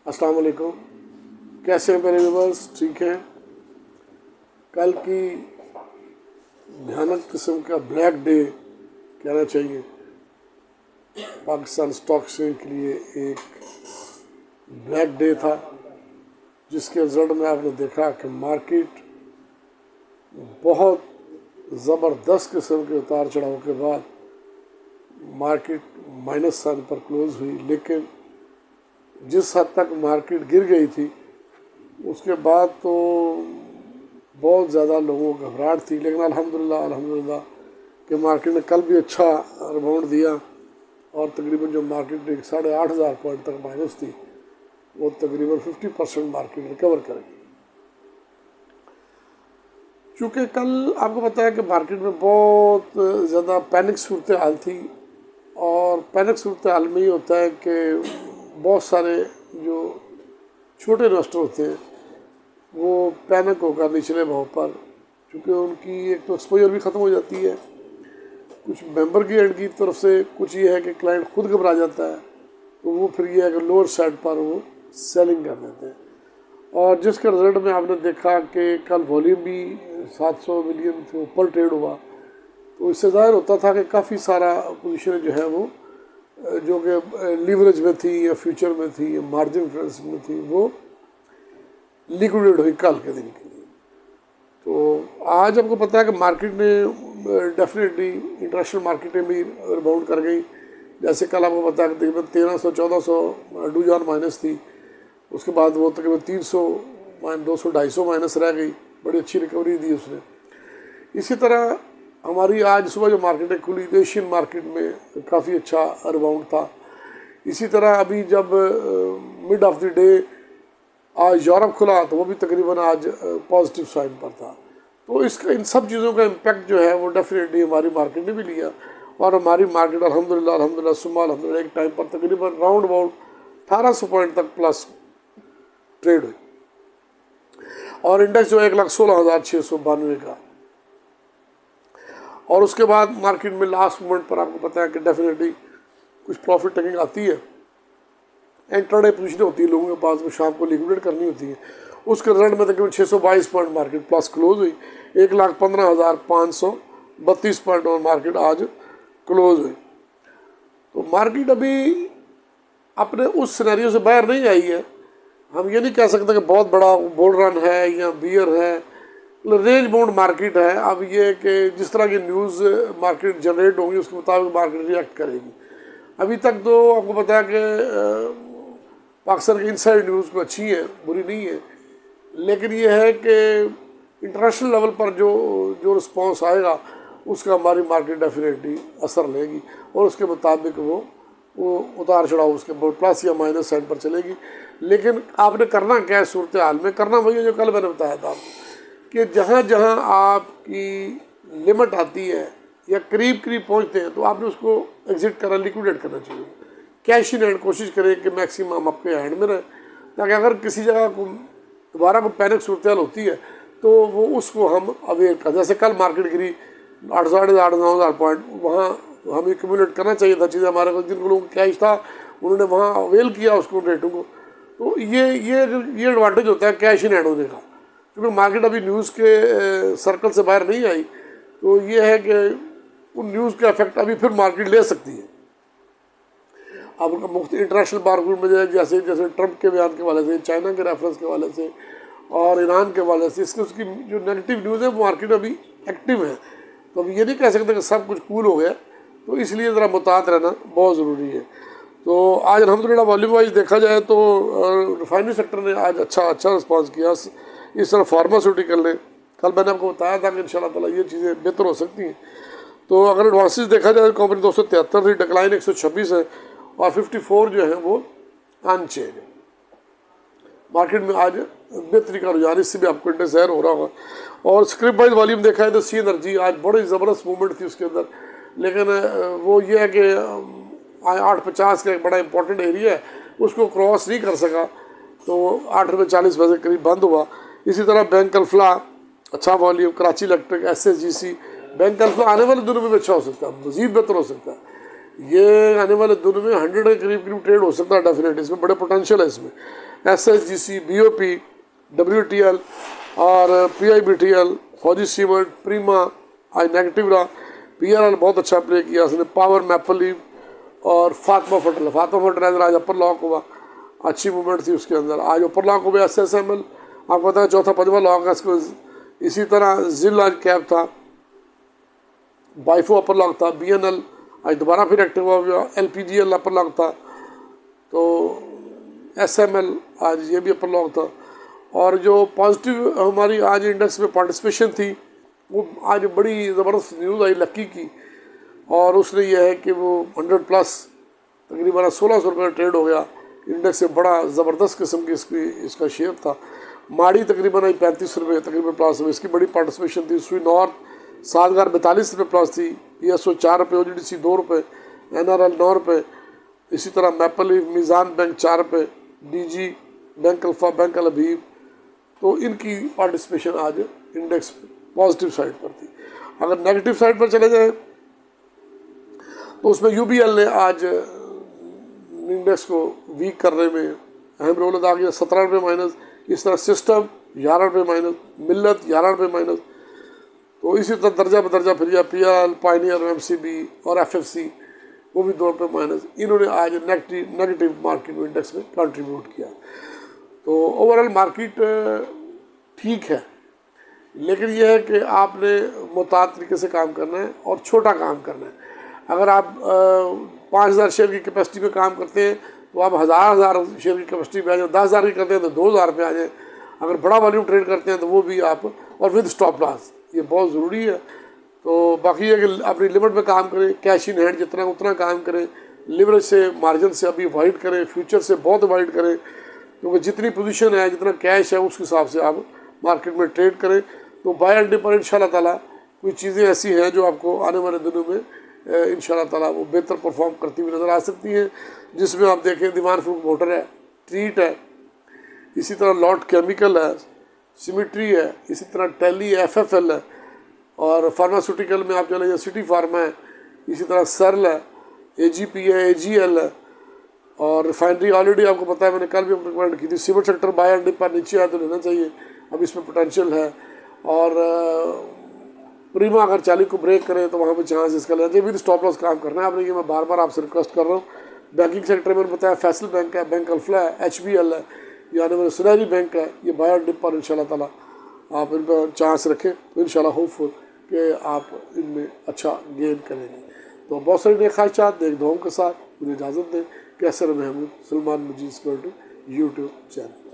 अस्सलाम वालेकुम। कैसे हैं मेरे व्यूअर्स? ठीक हैं। कल की भयानक किस्म का ब्लैक डे कहना चाहिए पाकिस्तान स्टॉक एक्सचेंज के लिए एक ब्लैक डे था, जिसके रिजल्ट में आपने देखा कि मार्केट बहुत ज़बरदस्त किस्म के उतार चढ़ाव के बाद मार्केट माइनस साइन पर क्लोज हुई। लेकिन जिस हद तक मार्केट गिर गई थी उसके बाद तो बहुत ज़्यादा लोगों को घबराहट थी। लेकिन अल्हम्दुलिल्लाह कि मार्केट ने कल भी अच्छा रिबाउंड दिया और तकरीबन जो मार्केट 8,500 पॉइंट तक माइनस थी वो तकरीबन 50% मार्केट रिकवर कर गई। चूँकि कल आपको पता है कि मार्केट में बहुत ज़्यादा पैनिक सूरत हाल थी, और पैनिक सूरत हाल में ही होता है कि बहुत सारे जो छोटे इन्वेस्टर होते हैं वो पैनिक होकर निचले भाव पर, क्योंकि उनकी एक तो एक्सपोजर भी ख़त्म हो जाती है, कुछ मेंबर की एंड की तरफ से कुछ ये है कि क्लाइंट खुद घबरा जाता है, तो वो फिर ये है कि लोअर साइड पर वो सेलिंग कर देते हैं। और जिसके रिजल्ट में आपने देखा कि कल वॉल्यूम भी 700 मिलियन से ऊपर ट्रेड हुआ, तो इससे ज़ाहिर होता था कि काफ़ी सारा पोजीशन जो है वो जो कि लीवरेज में थी या फ्यूचर में थी या मार्जिन डिफरेंस में थी वो लिक्विडेट हुई कल के दिन के लिए। तो आज आपको पता है कि मार्केट ने डेफिनेटली इंटरनेशनल मार्केटें भी रिबाउंड कर गई। जैसे कल आपको पता है कि तकरीबन 1300-1400 डूज माइनस थी, उसके बाद वो तकरीबन 300-200-250 माइनस रह गई। बड़ी अच्छी रिकवरी दी उसने। इसी तरह हमारी आज सुबह जो मार्केटें खुली तो एशियन मार्केट में काफ़ी अच्छा रिबाउंड था। इसी तरह अभी जब मिड ऑफ द डे आज यूरोप खुला तो वो भी तकरीबन आज पॉजिटिव साइन पर था। तो इसका इन सब चीज़ों का इम्पैक्ट जो है वो डेफिनेटली हमारी मार्केट ने भी लिया, और हमारी मार्केट अल्हम्दुलिल्लाह सुम्मा अल्हम्दुलिल्लाह एक टाइम पर तकरीबन राउंड अबाउट 1800 पॉइंट तक प्लस ट्रेड हुई, और इंडेक्स जो 1,16,692 का। और उसके बाद मार्केट में लास्ट मोमेंट पर आपको पता है कि डेफिनेटली कुछ प्रॉफिट टेकिंग आती है, इंट्राडे पोजीशन होती है लोगों के पास, वो शाम को लिक्विडेट करनी होती है। उसके रिजल्ट में तकरीबन 622 पॉइंट मार्केट प्लस क्लोज हुई, 1,15,532 पॉइंट और मार्केट आज क्लोज हुई। तो मार्केट अभी अपने उस सिनेरियो से बाहर नहीं आई है। हम ये नहीं कह सकते कि बहुत बड़ा बुल रन है या बियर है, रेंज बाउंड मार्केट है। अब ये कि जिस तरह की न्यूज़ मार्केट जनरेट होंगी उसके मुताबिक मार्केट रिएक्ट करेगी। अभी तक तो आपको पता है कि पाकिस्तान की इनसाइड न्यूज़ को अच्छी है, बुरी नहीं है, लेकिन ये है कि इंटरनेशनल लेवल पर जो रिस्पॉन्स आएगा उसका हमारी मार्केट डेफिनेटली असर लेगी, और उसके मुताबिक वो उतार चढ़ाव उसके प्लस या माइनस साइड पर चलेगी। लेकिन आपने करना क्या है सूरत हाल में? करना वही है जो कल मैंने बताया था आपको, कि जहाँ जहाँ आपकी लिमिट आती है या करीब पहुँचते हैं तो आपने उसको एग्जिट करना, लिक्विडेट करना चाहिए। कैश इन हैंड कोशिश करें कि मैक्सिमम आपके हैंड में रहे, ताकि अगर किसी जगह को दोबारा को पैनिक सूरत हाल होती है तो वो उसको हम अवेयर कर। जैसे कल मार्केट गिरी 8,500-9,000 पॉइंट, वहाँ हमें एक्यूमुलेट करना चाहिए था चीज़ें। हमारे को जिन लोगों को कैश था उन्होंने वहाँ अवेल किया उसको रेटों को। तो ये एडवांटेज होता है कैश इन हैंड होने का, क्योंकि मार्केट अभी न्यूज़ के सर्कल से बाहर नहीं आई। तो ये है कि उन न्यूज़ का इफेक्ट अभी फिर मार्केट ले सकती है। अब मुख्त इंटरनेशनल मार्केट में जैसे ट्रंप के बयान के हवाले से, चाइना के रेफरेंस के हवाले से और ईरान के हवाले से उसकी जो नेगेटिव न्यूज़ है वो मार्केट अभी एक्टिव है। तो अब ये नहीं कह सकते कि सब कुछ कूल हो गया, तो इसलिए ज़रा मुतात रहना बहुत ज़रूरी है। तो आज अल्हम्दुलिल्लाह वॉल्यूम वाइज देखा जाए तो रिफाइनरी सेक्टर ने आज अच्छा रिस्पॉन्स किया। इस तरह फार्मास्यूटिकल ने, कल मैंने आपको बताया था कि इंशाल्लाह ताला ये चीज़ें बेहतर हो सकती हैं। तो अगर एडवांसेस देखा जाए तो कंपनी 273 थी, डिक्लाइन 126 है, और 54 जो है वो अनचेंज है। मार्केट में आज बेहतरी का रुझान, इससे भी आपको इंडेक्स ज़ाहिर हो रहा होगा। और स्क्रिप्ट वाइज वॉल्यूम देखा है तो सी एनर्जी आज बड़ी ज़बरदस्त मूवमेंट थी उसके अंदर, लेकिन वो ये है कि 8.50 का एक बड़ा इंपॉर्टेंट एरिया है, उसको क्रॉस नहीं कर सका, तो 8.40 रुपये करीब बंद हुआ। इसी तरह बैंक अल्फला अच्छा volume, Karachi electric, SSGC, bank Alfalah आने वाले दिनों में भी अच्छा हो सकता है, मज़ीद बेहतर हो सकता है। ये आने वाले दिनों में 100 के करीब ट्रेड हो सकता है डेफिनेटली, इसमें बड़े पोटेंशियल है इसमें। SSGC, BOP, WTL और PIBTL, फौजी सीमेंट, प्रीमा आज नेगेटिव रहा। PRL बहुत अच्छा प्ले किया उसने, पावर, मैपल लीफ और फातिमा फर्टिलाइजर आज अपर लॉक हुआ, अच्छी मूवमेंट थी उसके अंदर। आज अपर लॉक हो गया SSML, आपको पता है चौथा पंजवा लॉक है इसको। इसी तरह जिल आज कैप था, बाइफो अपर लॉक था, BNL आज दोबारा फिर एक्टिव हो गया, LPGL अपर लॉक था, तो SML आज ये भी अपर लॉक था। और जो पॉजिटिव हमारी आज इंडेक्स में पार्टिसिपेशन थी वो आज बड़ी ज़बरदस्त न्यूज़ आई लक्की की, और उसने ये है कि वो 100 प्लस तकरीबन 1600 रुपये ट्रेड हो गया। इंडेक्स से बड़ा ज़बरदस्त किस्म की इसका शेयर था। माड़ी तकरीबन आई 35 रुपये तकरीबन प्लस में, इसकी बड़ी पार्टिसिपेशन थी। सुई नॉर्थ 7,042 रुपये प्लस थी, PSO 4 रुपये, OGDC 2 रुपये, NRL 9 रुपये। इसी तरह मैपल लीफ, मीज़ान बैंक 4 रुपये, DG बैंक अल्फ़ा, बैंक अल हबीब, तो इनकी पार्टिसिपेशन आज इंडेक्स पॉजिटिव साइड पर थी। अगर नेगेटिव साइड पर चले जाए तो उसमें UBL ने आज इंडेक्स को वीक करने में अहम रोल अदा किया, 17 रुपये माइनस। इस तरह सिस्टम 11 रुपये माइनस, मिल्लत 11 रुपये माइनस। तो इसी तरह दर्जा बदर्जा फिर गया, PRL, पायनियर, MCB और FFC वो भी 2 रुपये माइनस। इन्होंने आज नेगेटिव मार्केट इंडेक्स में कंट्रीब्यूट किया। तो ओवरऑल मार्केट ठीक है, लेकिन यह है कि आपने मुताद तरीके से काम करना है और छोटा काम करना है। अगर आप 5,000 शेयर की कैपेसिटी पे काम करते हैं तो आप हज़ार शेयर की कैपेसिटी पे आ जाए, 10,000 की करते हैं तो 2,000 पे आ जाए। अगर बड़ा वॉल्यूम ट्रेड करते हैं तो वो भी आप, और विद स्टॉप लॉस, ये बहुत ज़रूरी है। तो बाकी है कि अपनी लिमिट में काम करें, कैश इन हैंड जितना उतना काम करें, लिवरेज से, मार्जिन से अभी अवॉइड करें, फ्यूचर से बहुत अवॉइड करें, क्योंकि जितनी पोजीशन है, जितना कैश है, उस हिसाब से आप मार्केट में ट्रेड करें। तो बाय एंड डिप पर इंशाल्लाह ताला कुछ चीज़ें ऐसी हैं जो आपको आने वाले दिनों में इंशाल्लाह ताला वो बेहतर परफॉर्म करती हुई नज़र आ सकती हैं। जिसमें आप देखें दीवान फ्रूट मोटर है, ट्रीट है, इसी तरह लॉट केमिकल है, सिमिट्री है, इसी तरह टेली है, FFL है, और फार्मास्यूटिकल में आप चले जाए सिटी फार्मा है, इसी तरह सर्ल है, AGP है, AGL है, और रिफाइनरी ऑलरेडी आपको पता है, मैंने कल भी रिकमेंड की थी। Cement sector buy and dip पर नीचे आया तो लेना चाहिए, अब इसमें पोटेंशियल है। और प्रीमा अगर 40 को ब्रेक करें तो वहाँ पे चांस इसका लेना चाहिए, भी स्टॉप लॉस काम करना है आपने। ये मैं बार बार आपसे रिक्वेस्ट कर रहा हूँ। बैंकिंग सेक्टर में मैंने बताया फैसल बैंक है, बैंक अल्फला है, HBL है, यानी मेरे सुनहरी बैंक है, ये बाय एंड डिप पर इंशाल्लाह ताला आप इन पर चांस रखें तो इंशाल्लाह होपफुल कि आप इनमें अच्छा गेन करेंगे। तो बहुत सारी नए ख्वाहिशात देख दुआओं के साथ मुझे इजाज़त दें। कैसर महमूद, सलमान मजीद यूट्यूब चैनल।